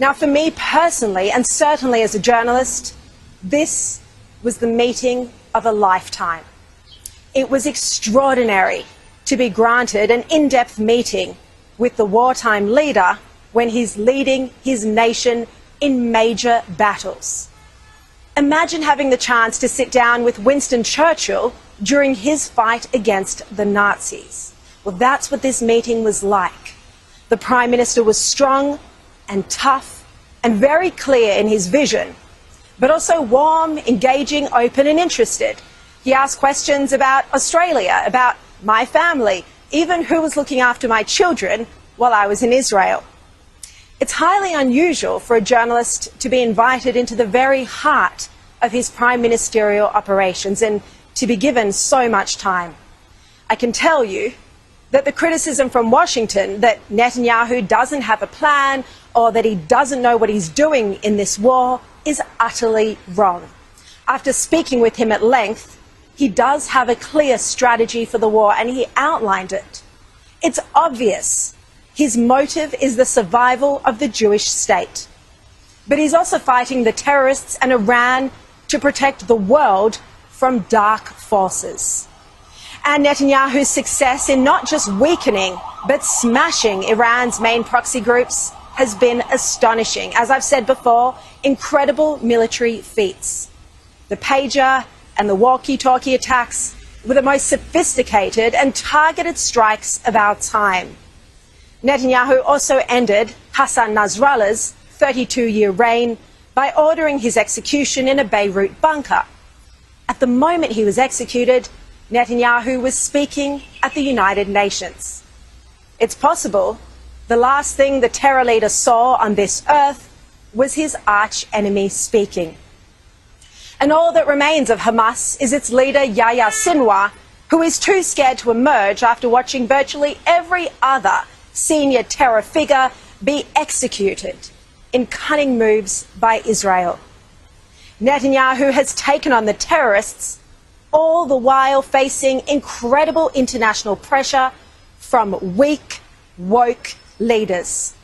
Now, for me personally, and certainly as a journalist, this was the meeting of a lifetime. It was extraordinary to be granted an in-depth meeting with the wartime leader when he's leading his nation in major battles. Imagine having the chance to sit down with Winston Churchill during his fight against the Nazis. Well, that's what this meeting was like. The Prime Minister was strong and tough and very clear in his vision, but also warm, engaging, open and interested. He asked questions about Australia, about my family, even who was looking after my children while I was in Israel. It's highly unusual for a journalist to be invited into the very heart of his prime ministerial operations and to be given so much time. I can tell you that the criticism from Washington that Netanyahu doesn't have a plan or that he doesn't know what he's doing in this war is utterly wrong. After speaking with him at length, he does have a clear strategy for the war and he outlined it. It's obvious his motive is the survival of the Jewish state. But he's also fighting the terrorists and Iran to protect the world from dark forces. And Netanyahu's success in not just weakening, but smashing Iran's main proxy groups has been astonishing. As I've said before, incredible military feats. The pager and the walkie-talkie attacks were the most sophisticated and targeted strikes of our time. Netanyahu also ended Hassan Nasrallah's 32-year reign by ordering his execution in a Beirut bunker. At the moment he was executed, Netanyahu was speaking at the United Nations. It's possible the last thing the terror leader saw on this earth was his arch-enemy speaking. And all that remains of Hamas is its leader Yahya Sinwar, who is too scared to emerge after watching virtually every other senior terror figure be executed in cunning moves by Israel. Netanyahu has taken on the terrorists, all the while facing incredible international pressure from weak, woke leaders.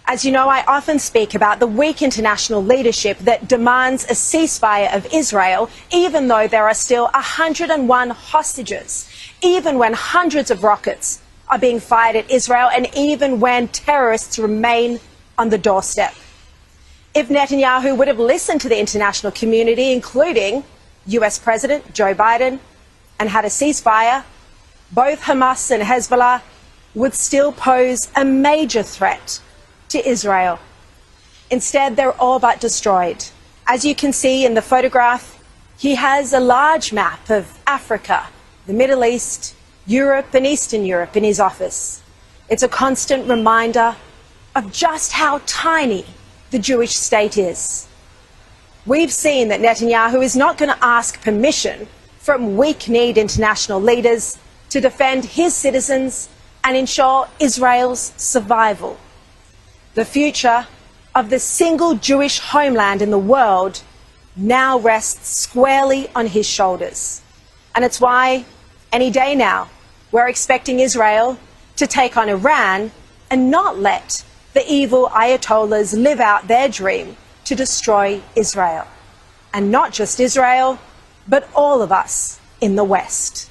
As you know, I often speak about the weak international leadership that demands a ceasefire of Israel, even though there are still 101 hostages, even when hundreds of rockets are being fired at Israel, and even when terrorists remain on the doorstep. If Netanyahu would have listened to the international community, including US President Joe Biden, and had a ceasefire, both Hamas and Hezbollah would still pose a major threat to Israel. Instead, they're all but destroyed. As you can see in the photograph, he has a large map of Africa, the Middle East, Europe and Eastern Europe in his office. It's a constant reminder of just how tiny the Jewish state is. We've seen that Netanyahu is not going to ask permission from weak-kneed international leaders to defend his citizens and ensure Israel's survival. The future of the single Jewish homeland in the world now rests squarely on his shoulders. And it's why, any day now, we're expecting Israel to take on Iran and not let the evil Ayatollahs live out their dream to destroy Israel. And not just Israel, but all of us in the West.